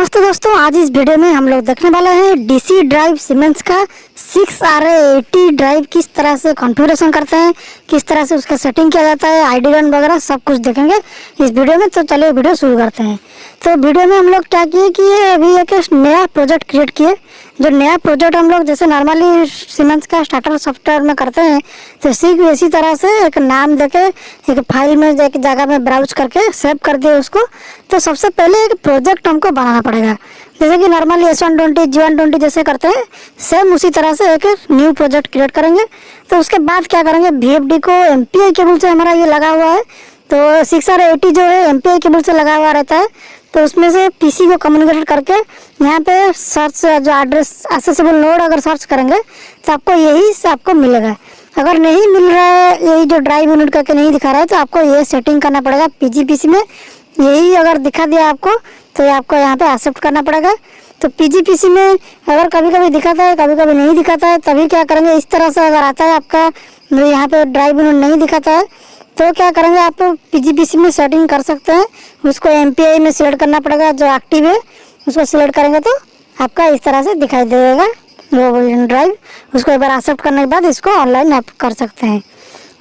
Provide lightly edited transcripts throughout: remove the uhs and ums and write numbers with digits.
नमस्ते दोस्तों, आज इस वीडियो में हम लोग देखने वाले हैं डीसी ड्राइव सीमेंस का 6RA80 ड्राइव किस तरह से कॉन्फ़िगरेशन करते हैं, किस तरह से उसका सेटिंग किया जाता है, आईडी रन वगैरह सब कुछ देखेंगे इस वीडियो में। तो चलिए वीडियो शुरू करते हैं। तो वीडियो में हम लोग क्या किए कि अभी एक नया प्रोजेक्ट क्रिएट किए। जो नया प्रोजेक्ट हम लोग जैसे नॉर्मली सीमेंस का स्टार्टर सॉफ्टवेयर में करते हैं, तो ठीक इसी तरह से एक नाम देके एक फाइल में एक जगह में ब्राउज करके सेव कर दिए उसको। तो सबसे पहले एक प्रोजेक्ट हमको बनाना पड़ेगा, जैसे कि नॉर्मली S120 G120 जैसे करते हैं, सेम उसी तरह से एक न्यू प्रोजेक्ट क्रिएट करेंगे। तो उसके बाद क्या करेंगे, VFD को MPI केबल से हमारा ये लगा हुआ है, तो 6RA80 जो है MPI केबल से लगा हुआ रहता है। तो उसमें से PC को कम्युनिकेट करके यहाँ पे सर्च जो एड्रेस एक्सेसिबल नोड अगर सर्च करेंगे तो आपको यही से आपको मिलेगा। अगर नहीं मिल रहा है, यही जो ड्राइव यूनिट करके नहीं दिखा रहा है, तो आपको ये सेटिंग करना पड़ेगा PGPC में। यही अगर दिखा दिया आपको तो ये आपको यहाँ पे एक्सेप्ट करना पड़ेगा। तो PGPC में अगर कभी कभी दिखाता है, कभी कभी नहीं दिखाता है, तभी क्या करेंगे, इस तरह से अगर आता है आपका यहाँ पे ड्राइव यूनिट नहीं दिखाता है, तो क्या करेंगे, आप PGPC में सेटिंग कर सकते हैं। उसको MPI में सिलेक्ट करना पड़ेगा, जो एक्टिव है उसको सिलेक्ट करेंगे तो आपका इस तरह से दिखाई देगा वो ड्राइव। उसको एक बार एक्सेप्ट करने के बाद इसको ऑनलाइन आप कर सकते हैं।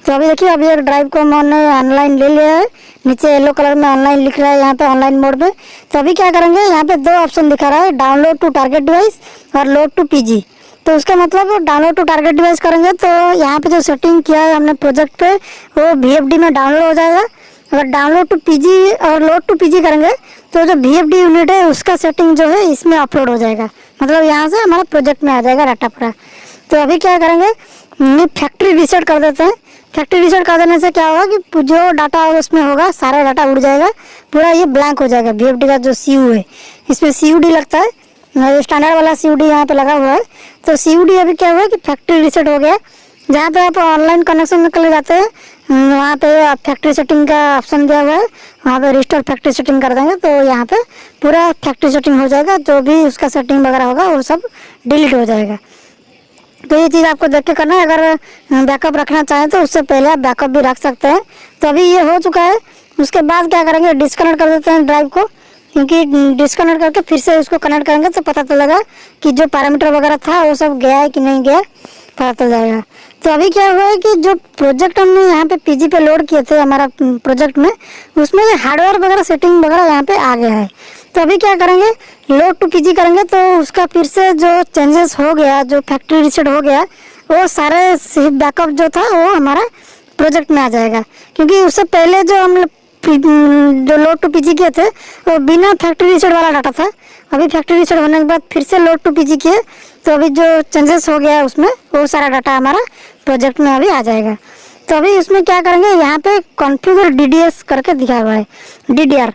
तो अभी देखिए, अभी एक ड्राइव को मैंने ऑनलाइन ले लिया है, नीचे येलो कलर में ऑनलाइन लिख रहा है यहाँ पे ऑनलाइन मोड में। तो अभी क्या करेंगे, यहाँ पे दो ऑप्शन दिखा रहा है, डाउनलोड टू टारगेट डिवाइस और लोड टू PG। तो उसका मतलब डाउनलोड टू टारगेट डिवाइस करेंगे तो यहाँ पे जो सेटिंग किया है हमने प्रोजेक्ट पे वो VFD में डाउनलोड हो जाएगा। अगर डाउनलोड टू PG और लोड टू PG करेंगे तो जो VFD यूनिट है उसका सेटिंग जो है इसमें अपलोड हो जाएगा, मतलब यहाँ से हमारा प्रोजेक्ट में आ जाएगा डाटा पूरा। तो अभी क्या करेंगे, फैक्ट्री रीसेट कर देते हैं। फैक्ट्री रीसेट कर देने से क्या होगा कि जो डाटा उसमें होगा सारा डाटा उड़ जाएगा, पूरा ये ब्लैंक हो जाएगा। VFD का जो CU है, इसमें CUD लगता है, स्टैंडर्ड वाला CUD यहाँ पे लगा हुआ है। तो CUD अभी क्या हुआ है कि फैक्ट्री रीसेट हो गया। जहाँ पे आप ऑनलाइन कनेक्शन में ले जाते हैं, वहाँ पे आप फैक्ट्री सेटिंग का ऑप्शन दिया हुआ है, वहाँ पे रिस्टोर फैक्ट्री सेटिंग कर देंगे तो यहाँ पे पूरा फैक्ट्री सेटिंग हो जाएगा। जो भी उसका सेटिंग वगैरह होगा वो सब डिलीट हो जाएगा। तो ये चीज़ आपको देख के करना है। अगर बैकअप रखना चाहें तो उससे पहले आप बैकअप भी रख सकते हैं। तो अभी ये हो चुका है। उसके बाद क्या करेंगे, डिस्कनेक्ट कर देते हैं ड्राइव को, क्योंकि डिस्कनेक्ट करके फिर से उसको कनेक्ट करेंगे तो पता चलेगा कि जो पैरामीटर वगैरह था वो सब गया है कि नहीं गया, पता चल जाएगा। तो अभी क्या हुआ है कि जो प्रोजेक्ट हमने यहाँ पे PG पे लोड किए थे हमारा प्रोजेक्ट में, उसमें हार्डवेयर वगैरह सेटिंग वगैरह यहाँ पे आ गया है। तो अभी क्या करेंगे, लोड टू PG करेंगे तो उसका फिर से जो चेंजेस हो गया, जो फैक्ट्री रीसेट हो गया, वो सारे बैकअप जो था वो हमारा प्रोजेक्ट में आ जाएगा। क्योंकि उससे पहले जो हम जो लोड टू PG किए थे वो बिना फैक्ट्री रीसेट वाला डाटा था। अभी फैक्ट्री रीसेट होने के बाद फिर से लोड टू PG किए तो अभी जो चेंजेस हो गया उसमें वो सारा डाटा हमारा प्रोजेक्ट में अभी आ जाएगा। तो अभी उसमें क्या करेंगे, यहाँ पे कॉन्फ़िगर DDS करके दिखा हुआ है, DDR।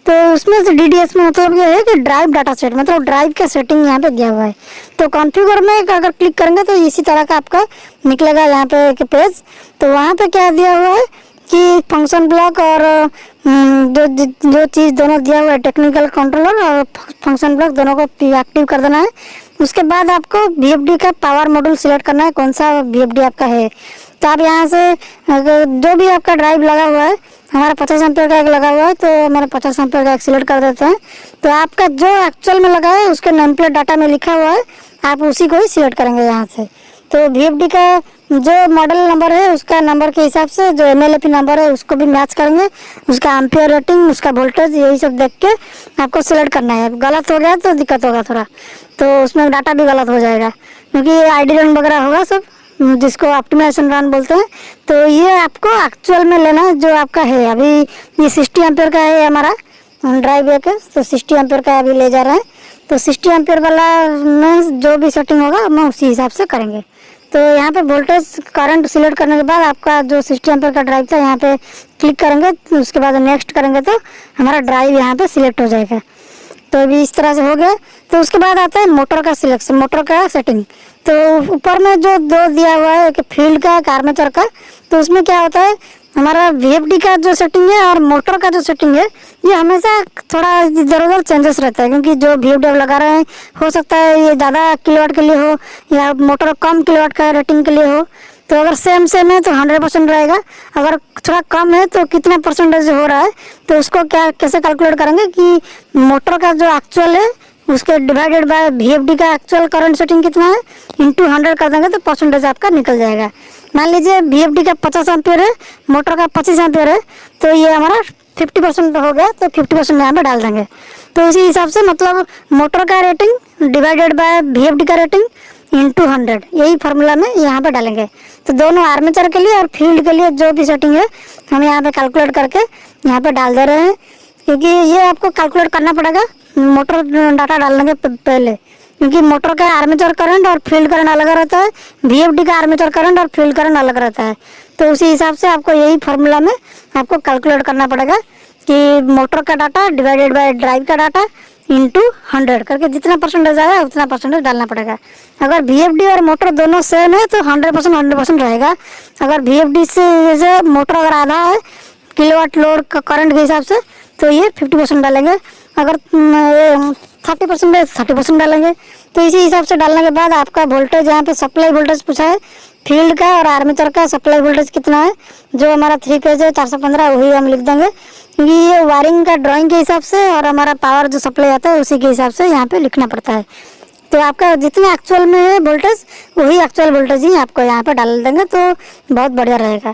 तो उसमें से DDS में मतलब ये है कि ड्राइव डाटा सेट, मतलब ड्राइव का सेटिंग यहाँ पे दिया हुआ है। तो कॉन्फ़िगर में अगर क्लिक करेंगे तो इसी तरह का आपका निकलेगा यहाँ पे एक पेज। तो वहाँ पे क्या दिया हुआ है कि फंक्शन ब्लॉक और जो चीज़ दोनों दिया हुआ है, टेक्निकल कंट्रोलर और फंक्शन ब्लॉक दोनों को एक्टिव कर देना है। उसके बाद आपको VFD का पावर मॉड्यूल सिलेक्ट करना है, कौन सा VFD आपका है। तो आप यहाँ से जो भी आपका ड्राइव लगा हुआ है, हमारा 50 एम्पियर का एक लगा हुआ है तो मैंने 50 एम्पियर का एक सिलेक्ट कर देते हैं। तो आपका जो एक्चुअल में लगा है उसके नेम प्लेट डाटा में लिखा हुआ है, आप उसी को ही सिलेक्ट करेंगे यहाँ से। तो VFD का जो मॉडल नंबर है उसका नंबर के हिसाब से जो MLAP नंबर है उसको भी मैच करेंगे, उसका एम्पियर रेटिंग, उसका वोल्टेज, यही सब देख के आपको सिलेक्ट करना है। गलत हो गया तो दिक्कत होगा थोड़ा, तो उसमें डाटा भी गलत हो जाएगा, क्योंकि आईडी रन वगैरह होगा सब, जिसको ऑप्टिमाइजेशन रन बोलते हैं। तो ये आपको एक्चुअल में लेना है जो आपका है। अभी ये 60 एम्पियर का है हमारा ड्राइव एक, तो 60 एम्पियर का अभी ले जा रहे हैं। तो 60 एम्पियर वाला में जो भी सेटिंग होगा हम उसी हिसाब से करेंगे। तो यहाँ पे वोल्टेज करंट सिलेक्ट करने के बाद आपका जो 60 एम्पियर का ड्राइव था यहाँ पे क्लिक करेंगे, तो उसके बाद नेक्स्ट करेंगे तो हमारा ड्राइव यहाँ पे सिलेक्ट हो जाएगा। तो अभी इस तरह से हो गया। तो उसके बाद आता है मोटर का सिलेक्शन, मोटर का सेटिंग। तो ऊपर में जो दो दिया हुआ है, एक फील्ड का, एक आर्मेचर का, तो उसमें क्या होता है, हमारा VFD का जो सेटिंग है और मोटर का जो सेटिंग है ये हमेशा थोड़ा इधर उधर चेंजेस रहता है, क्योंकि जो VFD आप लगा रहे हैं हो सकता है ये ज़्यादा किलोवाट के लिए हो या मोटर कम किलोवाट का रेटिंग के लिए हो। तो अगर सेम सेम है तो 100% रहेगा, अगर थोड़ा कम है तो कितना परसेंटेज हो रहा है, तो उसको क्या कैसे कैलकुलेट करेंगे कि मोटर का जो एक्चुअल है उसके डिवाइडेड बाय VFD का एक्चुअल करंट सेटिंग कितना है इंटू 100 कर देंगे तो परसेंटेज आपका निकल जाएगा। मान लीजिए VFD का 50 एम्पियर है, मोटर का 25 एम्पियर है, तो ये हमारा 50% हो गया, तो 50% यहाँ पे डाल देंगे। तो इसी हिसाब से मतलब मोटर का रेटिंग डिवाइडेड बाय VFD का रेटिंग इंटू 100, यही फार्मूला में यहाँ पे डालेंगे। तो दोनों आर्मेचर के लिए और फील्ड के लिए जो भी सेटिंग है हम यहाँ पे कैलकुलेट करके यहाँ पे डाल दे रहे हैं, क्योंकि ये आपको कैलकुलेट करना पड़ेगा मोटर डाटा डालने के पहले, क्योंकि मोटर का आर्मेचर करंट और फील्ड करंट अलग रहता है, VFD का आर्मेचर करंट और फील्ड करंट अलग रहता है। तो उसी हिसाब से आपको यही फार्मूला में आपको कैलकुलेट करना पड़ेगा कि मोटर का डाटा डिवाइडेड बाय ड्राइव का डाटा इंटू 100 करके जितना परसेंटेज आया उतना परसेंटेज डालना पड़ेगा। अगर VFD और मोटर दोनों सेम है तो 100% रहेगा। अगर VFD से जैसे मोटर अगर आधा है किलोवाट लोड का करंट के हिसाब से तो ये 50% डालेंगे, अगर 30% है 30% डालेंगे। तो इसी हिसाब से डालने के बाद आपका वोल्टेज यहाँ पे सप्लाई वोल्टेज पूछा है फील्ड का और आर्मेचर का सप्लाई वोल्टेज कितना है, जो हमारा 3 फेज है 415 वही हम लिख देंगे, क्योंकि ये वायरिंग का ड्राइंग के हिसाब से और हमारा पावर जो सप्लाई आता है उसी के हिसाब से यहाँ पे लिखना पड़ता है। तो आपका जितना एक्चुअल में है वोल्टेज वही एक्चुअल वोल्टेज ही आपको यहाँ पे डाल देंगे तो बहुत बढ़िया रहेगा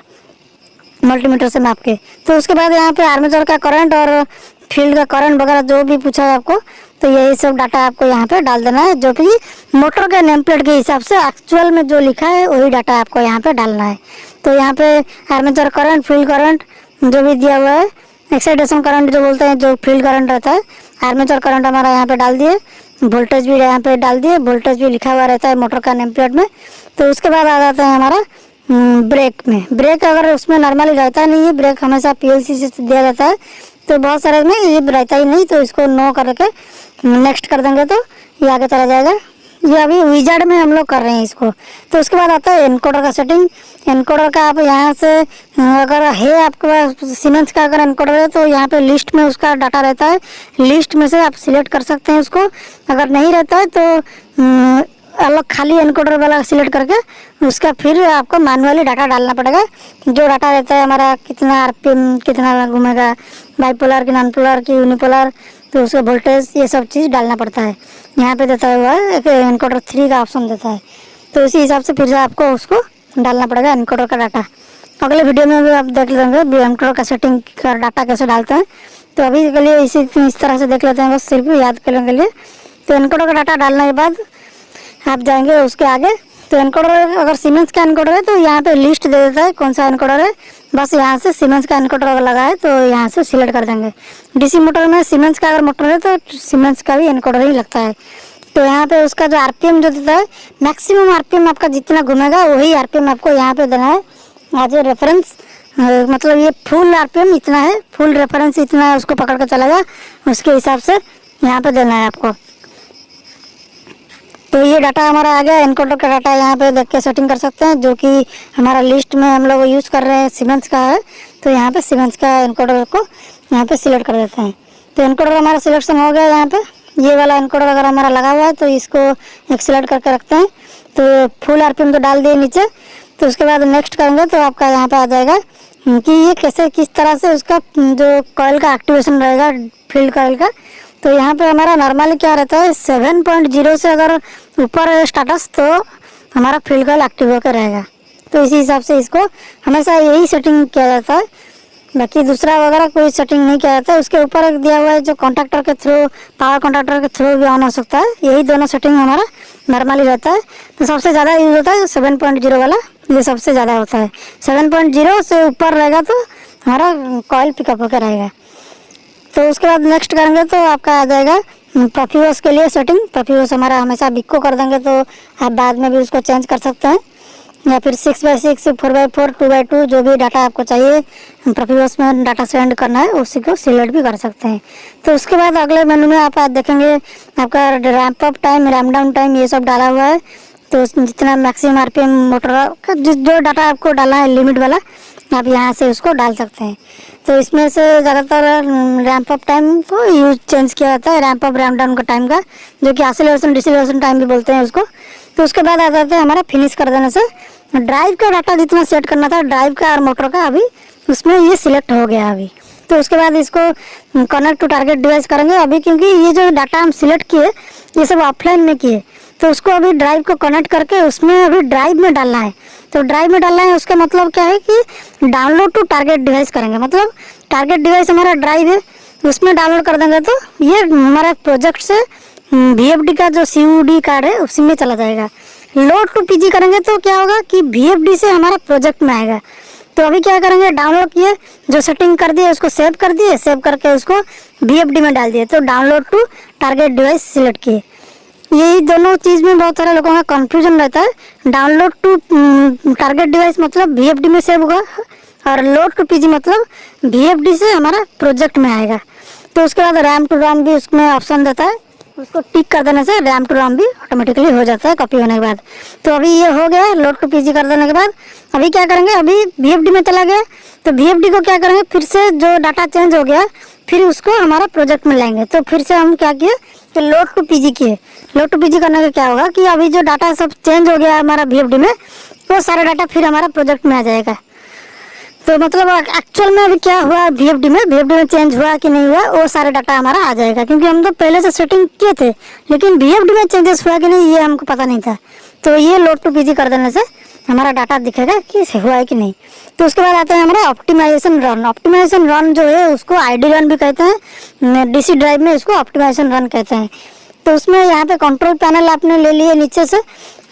मल्टीमीटर से माप के। तो उसके बाद यहाँ पे आर्मेचर का करंट और फील्ड का करंट वगैरह जो भी पूछा है आपको, तो यही सब डाटा आपको यहाँ पे डाल देना है, जो कि मोटर के नेम प्लेट के हिसाब से एक्चुअल में जो लिखा है वही डाटा आपको यहाँ पे डालना है। तो यहाँ पे आर्मेचर करंट, फील्ड करंट जो भी दिया हुआ है, एक्साइटेशन करंट जो बोलते हैं, जो फील्ड करंट रहता है, आर्मेचर करंट हमारा यहाँ पे डाल दिए, वोल्टेज भी यहाँ पे डाल दिए, वोल्टेज भी लिखा हुआ रहता है मोटर का नेम प्लेट में। तो उसके बाद आ जाता है हमारा ब्रेक में। ब्रेक अगर उसमें नॉर्मली रहता नहीं है, ब्रेक हमेशा PLC से दिया जाता है, तो बहुत सारे में ये रहता ही नहीं, तो इसको नो करके नेक्स्ट कर देंगे तो ये आगे चला जाएगा। ये अभी विजार्ड में हम लोग कर रहे हैं इसको। तो उसके बाद आता है एनकोडर का सेटिंग। एनकोडर का आप यहाँ से अगर है आपके पास सीमेंस का अगर एनकोडर है तो यहाँ पे लिस्ट में उसका डाटा रहता है, लिस्ट में से आप सिलेक्ट कर सकते हैं उसको। अगर नहीं रहता है तो अलग खाली एनकोडर वाला सिलेक्ट करके उसका फिर आपको मैनुअली डाटा डालना पड़ेगा, जो डाटा रहता है हमारा कितना RPM कितना घूमेगा, बाइपोलर की नॉन पोलर की यूनिपोलर, तो उसका वोल्टेज ये सब चीज़ डालना पड़ता है। यहाँ पे देता हुआ है एक एनकोडर 3 का ऑप्शन देता है, तो इसी हिसाब से फिर से आपको उसको डालना पड़ेगा एनकोडर का डाटा। अगले वीडियो में भी आप देख लेंगे एनकोडर का सेटिंग का डाटा कैसे डालते हैं। तो अभी के लिए इस तरह से देख लेते हैं, बस सिर्फ याद करने के लिए। तो एनकोडर का डाटा डालने के बाद आप जाएंगे उसके आगे। तो एनकोडर अगर सीमेंस का एनकोडर है तो यहाँ पे लिस्ट दे देता है कौन सा एनकोडर है, बस यहाँ से सीमेंस का एनकोडर अगर लगा है तो यहाँ से सिलेक्ट कर देंगे। DC मोटर में सीमेंस का अगर मोटर है तो सीमेंस का भी एनकोडर ही लगता है। तो यहाँ पे उसका जो RPM जो देता है, मैक्सिमम RPM आपका जितना घूमेगा वही RPM आपको यहाँ पे देना है एज ए रेफरेंस। मतलब ये फुल RPM इतना है, फुल रेफरेंस इतना है, उसको पकड़ कर चलेगा, उसके हिसाब से यहाँ पे देना है आपको। तो ये डाटा हमारा आ गया, एनकोडर का डाटा यहाँ पे देख के सेटिंग कर सकते हैं, जो कि हमारा लिस्ट में हम लोग यूज़ कर रहे हैं सीमेंस का है। तो यहाँ पे सीमेंस का एनकोडर को यहाँ पे सिलेक्ट कर देते हैं। तो एनकोडर हमारा सिलेक्शन हो गया। यहाँ पे ये वाला एनकोडर अगर हमारा लगा हुआ है तो इसको एक सिलेक्ट करके रखते हैं। तो फुल RPM तो डाल दिए नीचे। तो उसके बाद नेक्स्ट करेंगे तो आपका यहाँ पे आ जाएगा कि ये कैसे किस तरह से उसका जो कॉइल का एक्टिवेशन रहेगा फील्ड कॉइल का। तो यहाँ पे हमारा नॉर्मली क्या रहता है 7.0 से अगर ऊपर स्टेटस तो हमारा फील्ड कॉइल एक्टिव होकर रहेगा। तो इसी हिसाब से इसको हमेशा यही सेटिंग किया जाता है, बाकी दूसरा वगैरह कोई सेटिंग नहीं किया जाता है। उसके ऊपर एक दिया हुआ है जो कॉन्टैक्टर के थ्रू, पावर कॉन्टैक्टर के थ्रू भी ऑन हो सकता है। यही दोनों सेटिंग हमारा नॉर्मली रहता है। तो सबसे ज़्यादा यूज होता है 7.0 वाला, ये सबसे ज़्यादा होता है। 7.0 से ऊपर रहेगा तो हमारा कॉइल पिकअप होकर रहेगा। तो उसके बाद नेक्स्ट करेंगे तो आपका आ जाएगा प्रोफीवस के लिए सेटिंग। प्रोफीवस हमारा हमेशा बिको कर देंगे तो आप बाद में भी उसको चेंज कर सकते हैं, या फिर 6x6, 4x4, 2x2 जो भी डाटा आपको चाहिए प्रोफीवस में डाटा सेंड करना है उसी को सिलेक्ट भी कर सकते हैं। तो उसके बाद अगले मेनू में आप देखेंगे आपका ramp up time, ramp down time ये सब डाला हुआ है। तो जितना मैक्सिमम RPM मोटर का जो डाटा आपको डाला है लिमिट वाला आप यहाँ से उसको डाल सकते हैं। तो इसमें से ज़्यादातर रैंप अप टाइम को यूज चेंज किया जाता है, रैंप अप रैंप डाउन का टाइम का, जो कि एक्सेलरेशन डिसेलरेशन टाइम भी बोलते हैं उसको। तो उसके बाद आ जाते हैं हमारा फिनिश कर देने से ड्राइव का डाटा जितना सेट करना था ड्राइव का और मोटर का अभी उसमें ये सिलेक्ट हो गया अभी। तो उसके बाद इसको कनेक्ट टू टारगेट डिवाइस करेंगे अभी, क्योंकि ये जो डाटा हम सिलेक्ट किए ये सब ऑफलाइन में किए, तो उसको अभी ड्राइव को कनेक्ट करके उसमें अभी ड्राइव में डालना है। तो ड्राइव में डालना है उसका मतलब क्या है कि डाउनलोड टू टारगेट डिवाइस करेंगे, मतलब टारगेट डिवाइस हमारा ड्राइव है उसमें डाउनलोड कर देंगे तो ये हमारा प्रोजेक्ट से VFD का जो COD कार्ड है उसी में चला जाएगा। लोड टू PG करेंगे तो क्या होगा कि VFD से हमारा प्रोजेक्ट में आएगा। तो अभी क्या करेंगे, डाउनलोड किए, जो सेटिंग कर दिए उसको सेव कर दिए, सेव करके उसको VFD में डाल दिए, तो download to target device select किए। यही दोनों चीज़ में बहुत सारे लोगों का कंफ्यूजन रहता है। डाउनलोड टू टारगेट डिवाइस मतलब VFD में सेव होगा और लोड टू PG मतलब VFD से हमारा प्रोजेक्ट में आएगा। तो उसके बाद रैम टू रोम भी उसमें ऑप्शन देता है, उसको टिक कर देने से रैम टू रोम भी ऑटोमेटिकली हो जाता है कॉपी होने के बाद। तो अभी ये हो गया लोड टू PG कर देने के बाद। अभी क्या करेंगे, अभी VFD में चला गया तो VFD को क्या करेंगे, फिर से जो डाटा चेंज हो गया फिर उसको हमारा प्रोजेक्ट में लाएंगे। तो फिर से हम क्या किए तो लोड टू PG किए। लोड टू PG करने का क्या होगा कि अभी जो डाटा सब चेंज हो गया हमारा VFD में, वो सारा डाटा फिर हमारा प्रोजेक्ट में आ जाएगा। तो मतलब एक्चुअल में अभी क्या हुआ VFD में चेंज हुआ कि नहीं हुआ वो सारे डाटा हमारा आ जाएगा, क्योंकि हम तो पहले से सेटिंग किए थे, लेकिन VFD में चेंजेस हुआ कि नहीं ये हमको पता नहीं था। तो ये लोड टू PG कर देने से हमारा डाटा दिखेगा कि हुआ है कि नहीं। तो उसके बाद आता है हमारा ऑप्टिमाइजेशन रन। ऑप्टिमाइजेशन रन जो है उसको ID रन भी कहते हैं, DC ड्राइव में इसको ऑप्टिमाइजेशन रन कहते हैं। तो उसमें यहाँ पे कंट्रोल पैनल आपने ले लिए नीचे से,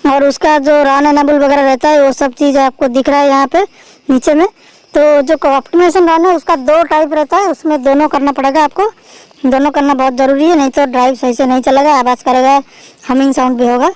और उसका जो रन एनेबल वगैरह रहता है वो सब चीज़ आपको दिख रहा है यहाँ पे नीचे में। तो जो ऑप्टिमाइजेशन रन है उसका 2 टाइप रहता है, उसमें दोनों करना पड़ेगा आपको, दोनों करना बहुत ज़रूरी है, नहीं तो ड्राइव सही से नहीं चलेगा, आवाज़ करेगा, हमिंग साउंड भी होगा।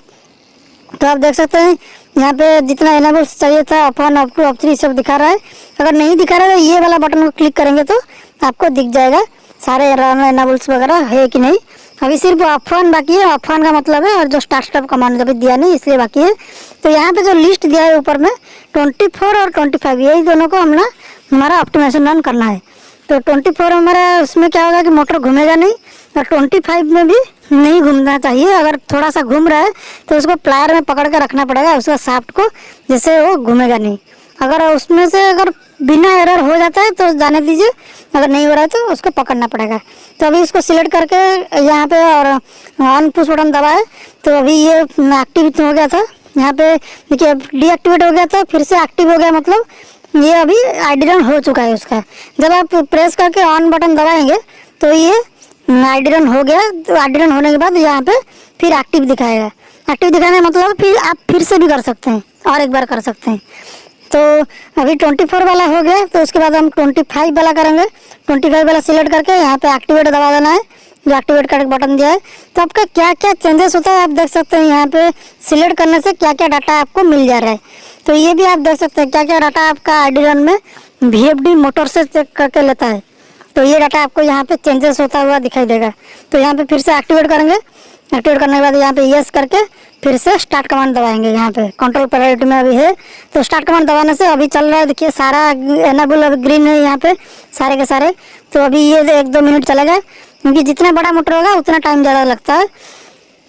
तो आप देख सकते हैं यहाँ पे जितना एनेबल चाहिए था ऑफ1, ऑफ2, ऑफ3 सब दिखा रहा है। अगर नहीं दिखा रहा है तो ये वाला बटन को क्लिक करेंगे तो आपको दिख जाएगा सारे रन एनेबल्स वगैरह है कि नहीं। अभी सिर्फ ऑफ1 बाकी है, ऑफ1 का मतलब है, और जो स्टार्ट स्टॉप कमांड अभी दिया नहीं इसलिए बाकी है। तो यहाँ पे जो लिस्ट दिया है ऊपर में 24 और 25 यही दोनों को हमारा ऑप्टिमाइजेशन रन करना है। तो 24 हमारा उसमें क्या होगा कि मोटर घूमेगा नहीं, और 25 में भी नहीं घूमना चाहिए। अगर थोड़ा सा घूम रहा है तो उसको प्लायर में पकड़ के रखना पड़ेगा उसका शाफ्ट को, जिससे वो घूमेगा नहीं। अगर उसमें से अगर बिना एरर हो जाता है तो जाने दीजिए, अगर नहीं हो रहा है तो उसको पकड़ना पड़ेगा। तो अभी इसको सिलेक्ट करके यहाँ पे और ऑन पुश बटन दबाए तो अभी ये एक्टिव हो गया था। यहाँ पे देखिए डीएक्टिवेट हो गया था, फिर से एक्टिव हो गया, मतलब ये अभी ID रन हो चुका है उसका। जब आप प्रेस करके ऑन बटन दबाएंगे तो ये ID रन हो गया। तो ID रन होने के बाद यहाँ पे फिर एक्टिव दिखाएगा। एक्टिव दिखाने का मतलब फिर आप फिर से भी कर सकते हैं और एक बार कर सकते हैं। तो अभी 24 वाला हो गया, तो उसके बाद हम 25 वाला करेंगे। 25 वाला सिलेक्ट करके यहाँ पे एक्टिवेट दबा देना है, जो एक्टिवेट करके बटन दिया है। तो आपका क्या क्या चेंजेस होता है आप देख सकते हैं, यहाँ पे सिलेक्ट करने से क्या क्या डाटा आपको मिल जा रहा है। तो ये भी आप देख सकते हैं क्या क्या डाटा आपका ID रन में VFD मोटर से चेक करके लेता है। तो ये डाटा आपको यहाँ पे चेंजेस होता हुआ दिखाई देगा। तो यहाँ पे फिर से एक्टिवेट करेंगे, एक्टिवेट करने के बाद यहाँ पे यस करके फिर से स्टार्ट कमांड दबाएंगे। यहाँ पे कंट्रोल प्रायोरिटी में अभी है, तो स्टार्ट कमांड दबाने से अभी चल रहा है, देखिए सारा एनेबल अभी ग्रीन है यहाँ पे सारे के सारे। तो अभी ये 1-2 मिनट चलेगा, क्योंकि जितना बड़ा मोटर होगा उतना टाइम ज़्यादा लगता है।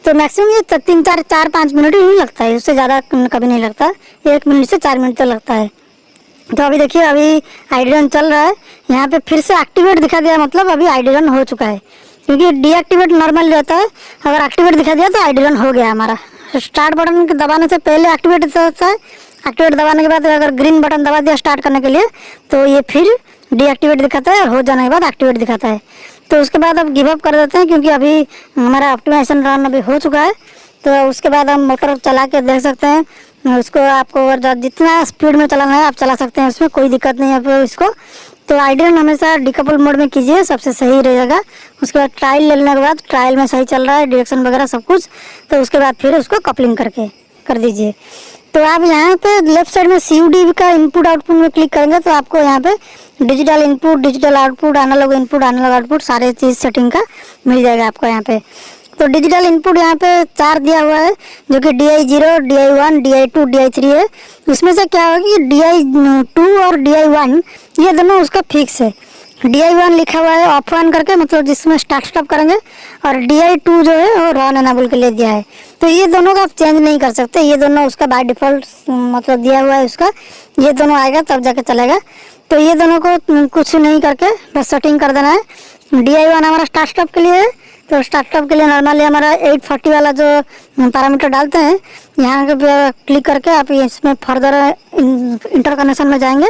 तो मैक्सिमम ये 3-4-5 मिनट ही लगता है, उससे ज़्यादा कभी नहीं लगता, 1 मिनट से 4 मिनट तक लगता है। तो अभी देखिए अभी ID रन चल रहा है, यहाँ पे फिर से एक्टिवेट दिखा दिया, मतलब अभी ID रन हो चुका है, क्योंकि डीएक्टिवेट नॉर्मल रहता है, अगर एक्टिवेट दिखा दिया तो ID रन हो गया हमारा। स्टार्ट बटन दबाने से पहले एक्टिवेट होता है, एक्टिवेट दबाने के बाद अगर ग्रीन बटन दबा दिया स्टार्ट करने के लिए तो ये फिर डीएक्टिवेट दिखाता है, और हो जाने के बाद एक्टिवेट दिखाता है। तो उसके बाद अब गिव अप कर देते हैं, क्योंकि अभी हमारा ऑप्टिमाइजेशन रन अभी हो चुका है। तो उसके बाद हम मोटर चला के देख सकते हैं उसको, आपको अगर जितना स्पीड में चलाना है आप चला सकते हैं, उसमें कोई दिक्कत नहीं है इसको। तो ID रन हमेशा डिकपल मोड में कीजिए, सबसे सही रहेगा। उसके बाद ट्रायल लेने के बाद ट्रायल में सही चल रहा है डायरेक्शन वगैरह सब कुछ, तो उसके बाद फिर उसको कपलिंग करके कर दीजिए। तो आप यहाँ पे लेफ्ट साइड में COD का इनपुट आउटपुट में क्लिक करेंगे तो आपको यहाँ पे digital input, digital output, analog input, analog output सारे चीज़ सेटिंग का मिल जाएगा आपको यहाँ पे। तो डिजिटल इनपुट यहाँ पे 4 दिया हुआ है, जो कि DI0, DI1, DI2, DI3 है। उसमें से क्या होगा कि DI2 और DI1 ये दोनों उसका फिक्स है, DI1 लिखा हुआ है ऑफ ऑन करके, मतलब जिसमें स्टार्ट स्टॉप करेंगे, और DI2 जो है वो रन एनेबल के लिए दिया है। तो ये दोनों का आप चेंज नहीं कर सकते, ये दोनों उसका बाय डिफ़ॉल्ट मतलब दिया हुआ है उसका, ये दोनों आएगा तब जाके चलेगा। तो ये दोनों को कुछ नहीं करके बस सेटिंग कर देना है। DI1 हमारा स्टार्ट स्टॉप के लिए है, तो स्टार्ट स्टॉप के लिए नॉर्मली हमारा 840 वाला जो पैरामीटर डालते हैं, यहाँ पे क्लिक करके आप इसमें फर्दर इंटर कनेक्शन में जाएंगे।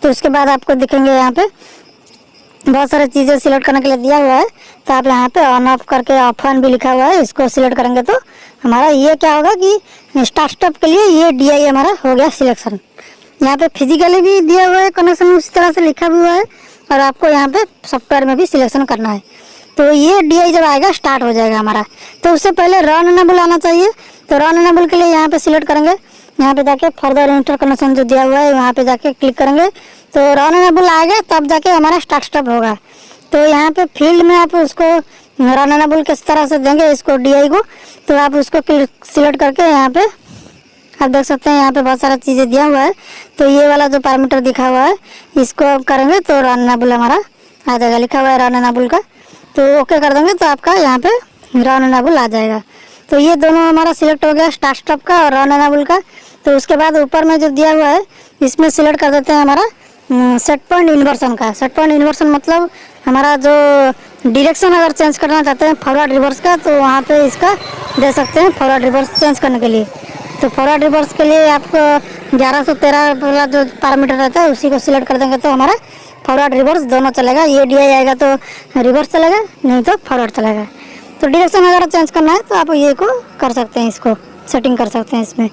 तो उसके बाद आपको दिखेंगे यहाँ पे बहुत सारी चीज़ें सिलेक्ट करने के लिए दिया हुआ है। तो आप यहाँ पे ऑन ऑफ करके ऑफ ऑन भी लिखा हुआ है, इसको सिलेक्ट करेंगे तो हमारा ये क्या होगा कि स्टार्ट स्टॉप के लिए ये DI हमारा हो गया सिलेक्शन। यहाँ पे फिजिकली भी दिया हुआ है कनेक्शन, उसी तरह से लिखा भी हुआ है, और आपको यहाँ पे सॉफ्टवेयर में भी सिलेक्शन करना है। तो ये DI जब आएगा स्टार्ट हो जाएगा हमारा। तो उससे पहले रन एनेबल आना चाहिए। तो रन एनेबल के लिए यहाँ पे सिलेक्ट करेंगे, यहाँ पे जाके फर्दर इंटर कनेक्शन जो दिया हुआ है वहाँ पे जाके क्लिक करेंगे। तो रन एनेबल आएगा तब जाके हमारा स्टार्ट स्टॉप होगा। तो यहाँ पे फील्ड में आप उसको रन एनेबल किस तरह से देंगे इसको DI को, तो आप उसको सिलेक्ट करके यहाँ पे आप देख सकते हैं यहाँ पे बहुत सारा चीज़ें दिया हुआ है। तो ये वाला जो पैरामीटर दिखा हुआ है इसको आप करेंगे तो रन एनेबल हमारा आ जाएगा, लिखा हुआ है रन एनेबल का। तो ओके कर देंगे तो आपका यहाँ पे रन एनेबल आ जाएगा। तो ये दोनों हमारा सिलेक्ट हो गया, स्टार्ट स्टॉप का और रन एनेबल का। तो उसके बाद ऊपर में जो दिया हुआ है इसमें सिलेक्ट कर देते हैं हमारा सेट पॉइंट इन्वर्सन का। सेट पॉइंट इन्वर्सन मतलब हमारा जो डायरेक्शन अगर चेंज करना चाहते हैं फॉरवर्ड रिवर्स का, तो वहाँ पे इसका दे सकते हैं फॉरवर्ड रिवर्स चेंज करने के लिए। तो फॉरवर्ड रिवर्स के लिए आपको 1113 वाला जो पैरामीटर रहता है उसी को सिलेक्ट कर देंगे तो हमारा फॉरवर्ड रिवर्स दोनों चलेगा। ये DI आएगा तो रिवर्स चलेगा, नहीं तो फॉरवर्ड चलेगा। तो डायरेक्शन अगर चेंज करना है तो आप ये को कर सकते हैं, इसको सेटिंग कर सकते हैं इसमें।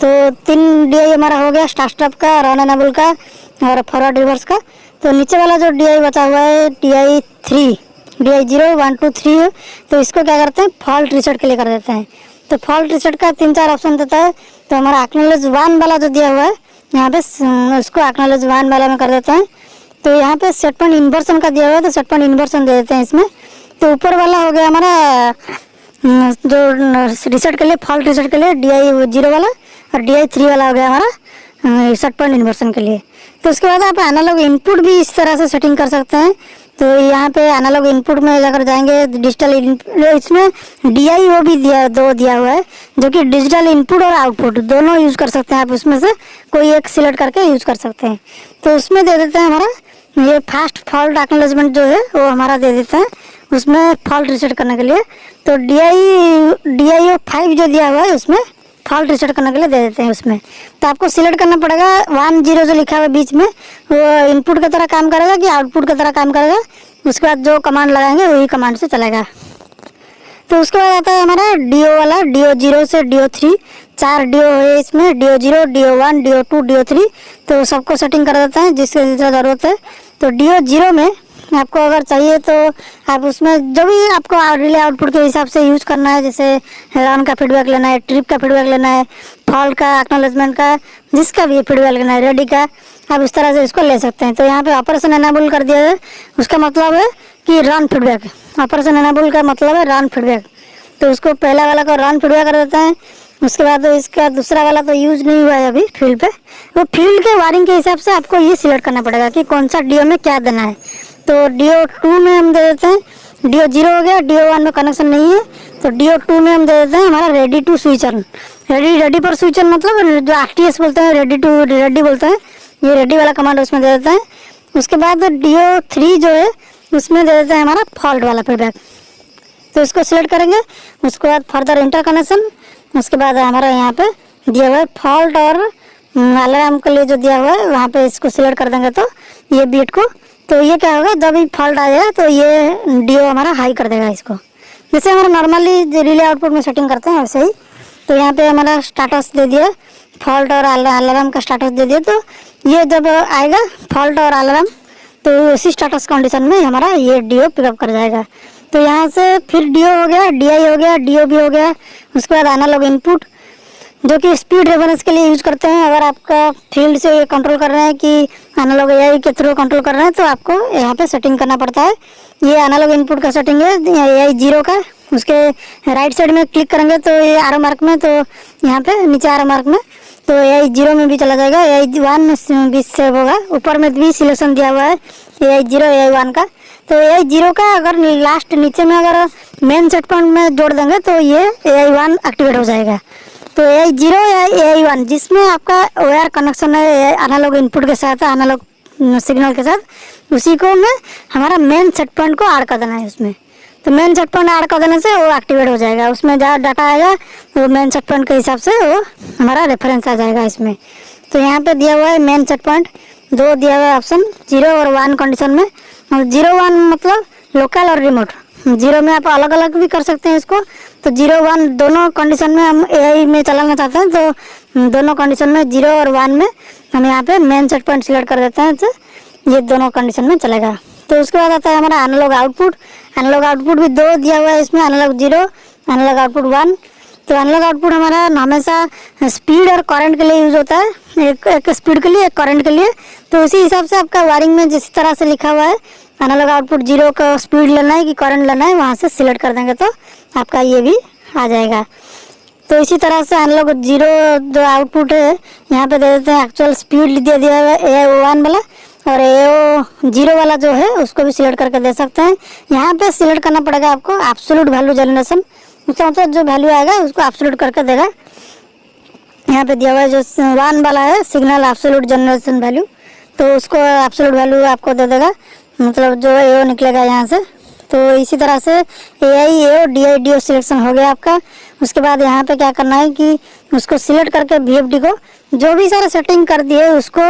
तो 3 DI हमारा हो गया, स्टार्ट स्टॉप का, रन एनेबल का और फॉरवर्ड रिवर्स का। तो नीचे वाला जो DI बचा हुआ है DI3, DI 0, 1, 2, 3 है, तो इसको क्या करते हैं फॉल्ट रीसेट के लिए कर देते हैं। तो फॉल्ट रीसेट का 3-4 ऑप्शन देता है। तो हमारा एक्नॉलेज 1 वाला जो दिया हुआ है यहाँ पे उसको एक्नॉलेज 1 वाला में कर देते हैं। तो यहाँ पे सेट पॉइंट इन्वर्सन का दिया हुआ है तो सेट पॉइंट इन्वर्सन दे देते हैं इसमें। तो ऊपर वाला हो गया हमारा जो रीसेट के लिए फॉल्ट रीसेट के लिए DI 0 वाला, और DI 3 वाला हो गया हमारा सेट पॉइंट इन्वर्सन के लिए। तो उसके बाद आप एनालॉग इनपुट भी इस तरह से सेटिंग कर सकते हैं। तो यहाँ पे एनालॉग इनपुट में अगर जाएंगे डिजिटल इसमें DI वो भी दिया हुआ है जो कि डिजिटल इनपुट और आउटपुट दोनों यूज़ कर सकते हैं आप, उसमें से कोई एक सिलेक्ट करके यूज़ कर सकते हैं। तो उसमें दे देते हैं हमारा ये फास्ट फॉल्ट एक्नॉलेजमेंट जो है वो हमारा दे देते हैं उसमें फॉल्ट रीसेट करने के लिए। तो DI 5 जो दिया हुआ है उसमें फॉल्ट रीसेट करने के लिए दे देते हैं उसमें। तो आपको सिलेक्ट करना पड़ेगा 1, 0 जो लिखा हुआ है बीच में वो इनपुट की तरह काम करेगा कि आउटपुट की तरह काम करेगा। उसके बाद जो कमांड लगाएंगे वही कमांड से चलेगा। तो उसके बाद आता है हमारा DO वाला, DO 0 से DO 3, 4 DO है इसमें, DO 0, DO 1, DO 2, DO 3। तो सबको सेटिंग कर देते हैं जिसकी ज़रूरत है। तो DO 0 में आपको अगर चाहिए तो आप उसमें जो भी आपको रिले आउटपुट के हिसाब से यूज़ करना है, जैसे रन का फीडबैक लेना है, ट्रिप का फीडबैक लेना है, फॉल्ट का, एक्नॉलेजमेंट का, जिसका भी फीडबैक लेना है, रेडी का, आप इस तरह से इसको ले सकते हैं। तो यहाँ पे ऑपरेशन एनेबल कर दिया है, उसका मतलब है कि रन फीडबैक। ऑपरेशन एनेबल का मतलब है रन फीडबैक। तो उसको पहला वाला को रन फीडबैक कर देते हैं। उसके बाद तो इसका दूसरा वाला तो यूज़ नहीं हुआ है अभी फील्ड पे। वो फील्ड के वायरिंग के हिसाब से आपको ये सिलेक्ट करना पड़ेगा कि कौन सा DO में क्या देना है। तो DO 2 में हम दे देते हैं, DO 0 हो गया, DO 1 में कनेक्शन नहीं है। तो DO 2 में हम दे देते हैं हमारा ready to switch on. Ready पर स्विच ऑन मतलब जो RTS बोलते हैं रेडी बोलते हैं, ये रेडी वाला कमांड उसमें दे देते हैं। उसके बाद DO 3 जो है उसमें दे देते हैं हमारा फॉल्ट वाला फीडबैक। तो इसको सिलेक्ट करेंगे, उसके बाद फर्दर इंटर कनेक्शन। उसके बाद हमारा यहाँ पे दिया हुआ है फॉल्ट और अलार्म के लिए जो दिया हुआ है वहाँ पे इसको सिलेक्ट कर देंगे तो ये बीट को। तो ये क्या होगा जब भी फॉल्ट आएगा तो ये DO हमारा हाई कर देगा इसको, जैसे हमारा नॉर्मली रिले आउटपुट में सेटिंग करते हैं वैसे ही। तो यहाँ पे हमारा स्टेटस दे दिया फॉल्ट और अलार्म का स्टेटस दे दिया। तो ये जब आएगा फॉल्ट और अलार्म तो उसी स्टेटस कंडीशन में हमारा ये DO पिकअप कर जाएगा। तो यहाँ से फिर DO हो गया, DI हो गया, DO भी हो गया। उसके बाद एनालॉग इनपुट जो कि स्पीड रेफरेंस के लिए यूज़ करते हैं। अगर आपका फील्ड से ये कंट्रोल कर रहे हैं कि एनालॉग AI के थ्रू कंट्रोल कर रहे हैं तो आपको यहाँ पे सेटिंग करना पड़ता है। ये एनालॉग इनपुट का सेटिंग है AI 0 का। उसके राइट साइड में क्लिक करेंगे तो ये आरो मार्क में, तो यहाँ पे नीचे आरो मार्क में तो AI0 में भी चला जाएगा, AI1 में भी सेव होगा। ऊपर में भी सिलेक्शन दिया हुआ है AI0 AI1 का। तो AI0 का अगर लास्ट नीचे में अगर मेन सेट पॉइंट में जोड़ देंगे तो ये AI1 एक्टिवेट हो जाएगा। तो AI0 या AI1 जिसमें आपका वायर कनेक्शन है एनालॉग इनपुट के साथ, एनालॉग सिग्नल के साथ, उसी को में हमारा मेन सेट पॉइंट को ऐड कर देना है उसमें। तो मेन सेट पॉइंट ऐड कर देने से वो एक्टिवेट हो जाएगा। उसमें जहाँ डाटा आएगा वो मेन सेट पॉइंट के हिसाब से वो हमारा रेफरेंस आ जाएगा इसमें। तो यहाँ पे दिया हुआ है मेन सेट पॉइंट, दो दिया हुआ है ऑप्शन 0 और 1 कंडीशन में। 0-1 मतलब लोकल और रिमोट। 0 में आप अलग अलग भी कर सकते हैं इसको। तो 0-1 दोनों कंडीशन में हम AI में चलाना चाहते हैं, तो दोनों कंडीशन में 0 और 1 में हम यहाँ पे मेन सेट पॉइंट सिलेक्ट कर देते हैं, तो ये दोनों कंडीशन में चलेगा। तो उसके बाद आता है हमारा एनालॉग आउटपुट। एनालॉग आउटपुट भी दो दिया हुआ है इसमें, एनालॉग 0, एनालॉग आउटपुट 1। तो एनालॉग आउटपुट हमारा हमेशा स्पीड और करंट के लिए यूज होता है, एक स्पीड के लिए एक करंट के लिए। तो उसी हिसाब से आपका वायरिंग में जिस तरह से लिखा हुआ है एनालॉग आउटपुट 0 का स्पीड लेना है कि करंट लेना है, वहाँ से सिलेक्ट कर देंगे तो आपका ये भी आ जाएगा। तो इसी तरह से एनालॉग 0 जो आउटपुट है यहाँ पे दे देते हैं एक्चुअल स्पीड दे दिया हुआ है AO1 वाला, और AO0 वाला जो है उसको भी सिलेक्ट करके दे सकते हैं। यहाँ पे सिलेक्ट करना पड़ेगा आपको एब्सोल्यूट वैल्यू जनरेशन, उसका मतलब जो वैल्यू आएगा उसको एब्सोल्यूट करके देगा। यहाँ पे दिया हुआ है जो 1 वाला है सिग्नल एब्सोल्यूट जनरेशन वैल्यू, तो उसको एब्सोल्यूट वैल्यू आपको दे देगा, मतलब जो AO निकलेगा यहाँ से। तो इसी तरह से AI AO DI DO selection हो गया आपका। उसके बाद यहाँ पे क्या करना है कि उसको सिलेक्ट करके VFD को जो भी सारा सेटिंग कर दिए उसको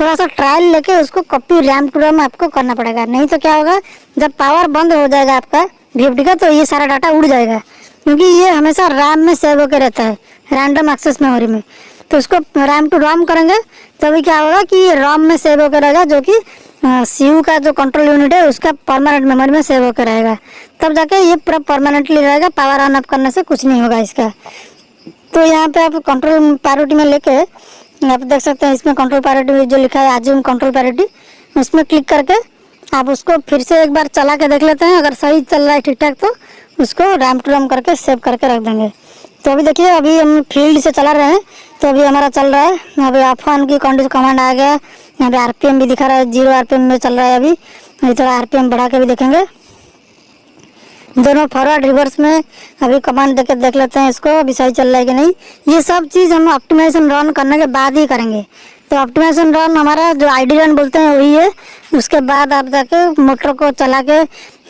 थोड़ा सा ट्रायल लेके उसको कॉपी रैम टू रैम आपको करना पड़ेगा। नहीं तो क्या होगा, जब पावर बंद हो जाएगा आपका VFD का तो ये सारा डाटा उड़ जाएगा, क्योंकि ये हमेशा रैम में सेव होकर रहता है, रैंडम एक्सेस मेमोरी में। तो उसको रैम टू रॉम करेंगे तभी क्या होगा कि ये रॉम में सेव होकर रहेगा, जो कि CU का जो कंट्रोल यूनिट है उसका परमानेंट मेमोरी में सेव होकर रहेगा। तब जाके ये पूरा परमानेंटली रहेगा, पावर ऑन ऑफ करने से कुछ नहीं होगा इसका। तो यहाँ पे आप कंट्रोल पैरिटी में लेके आप देख सकते हैं, इसमें कंट्रोल पैरिटी जो लिखा है अज्यूम कंट्रोल पैरिटी, उसमें क्लिक करके आप उसको फिर से एक बार चला के देख लेते हैं। अगर सही चल रहा है ठीक ठाक तो उसको रैम टू रैम करके सेव करके रख देंगे। तो अभी देखिए अभी हम फील्ड से चला रहे हैं, तो अभी हमारा चल रहा है, अभी ऑफ-ऑन की कंडीशन कमांड आ गया। यहाँ पे RPM भी दिखा रहा है, 0 RPM में चल रहा है अभी थोड़ा RPM बढ़ा के भी देखेंगे। दोनों फॉरवर्ड रिवर्स में अभी कमांड देकर देख लेते हैं इसको, अभी सही चल रहा है कि नहीं। ये सब चीज़ हम ऑप्टिमाइजेशन रन करने के बाद ही करेंगे। तो ऑप्टिमाइजेशन रन हमारा जो ID रन बोलते हैं वही है। उसके बाद आप जाके मोटर को चला के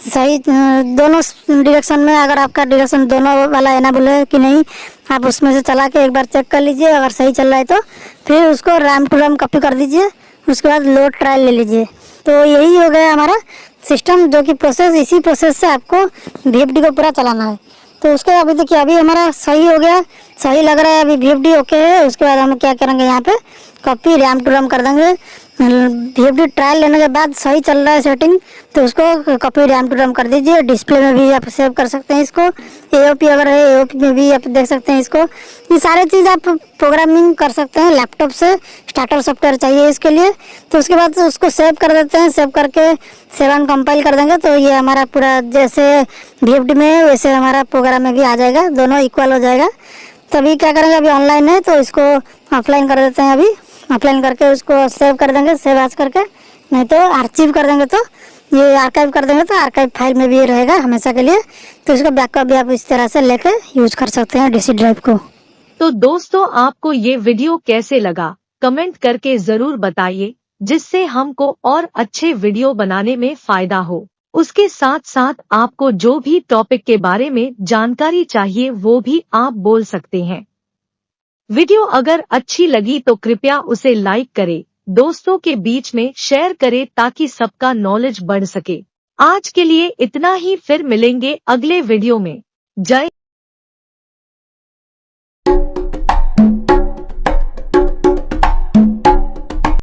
सही दोनों डायरेक्शन में, अगर आपका डायरेक्शन दोनों वाला एनेबल है कि नहीं, आप उसमें से चला के एक बार चेक कर लीजिए। अगर सही चल रहा है तो फिर उसको रैम टू रैम कॉपी कर दीजिए, उसके बाद लोड ट्रायल ले लीजिए। तो यही हो गया हमारा सिस्टम, जो कि प्रोसेस, इसी प्रोसेस से आपको VFD को पूरा चलाना है। तो उसके अभी देखिए अभी हमारा सही हो गया, सही लग रहा है, अभी VFD ओके है। उसके बाद हम क्या करेंगे, यहाँ पे कॉपी रैम टू रैम कर देंगे। VFD ट्रायल लेने के बाद सही चल रहा है सेटिंग, तो उसको कॉपी रैम टू रैम कर दीजिए। डिस्प्ले में भी आप सेव कर सकते हैं इसको, AOP अगर है AOP में भी आप देख सकते हैं इसको। ये सारे चीज़ आप प्रोग्रामिंग कर सकते हैं लैपटॉप से। स्टार्टर सॉफ्टवेयर चाहिए इसके लिए। तो उसके बाद उसको सेव कर देते हैं, सेव करके सेवन कंपाइल कर देंगे तो ये हमारा पूरा जैसे VFD में है वैसे हमारा प्रोग्राम में भी आ जाएगा, दोनों इक्वल हो जाएगा। तभी क्या करेंगे, अभी ऑनलाइन है तो इसको ऑफलाइन कर देते हैं। अभी ऑफलाइन करके उसको सेव कर देंगे, सेव एज करके, नहीं तो आर्चिव कर देंगे, तो ये आर्काइव कर देंगे तो आर्काइव फाइल में भी रहेगा हमेशा के लिए। तो इसका बैकअप भी आप इस तरह से लेके यूज कर सकते हैं DC ड्राइव को। तो दोस्तों आपको ये वीडियो कैसे लगा कमेंट करके जरूर बताइए, जिससे हमको और अच्छे वीडियो बनाने में फायदा हो। उसके साथ साथ आपको जो भी टॉपिक के बारे में जानकारी चाहिए वो भी आप बोल सकते हैं। वीडियो अगर अच्छी लगी तो कृपया उसे लाइक करें, दोस्तों के बीच में शेयर करें ताकि सबका नॉलेज बढ़ सके। आज के लिए इतना ही, फिर मिलेंगे अगले वीडियो में। जय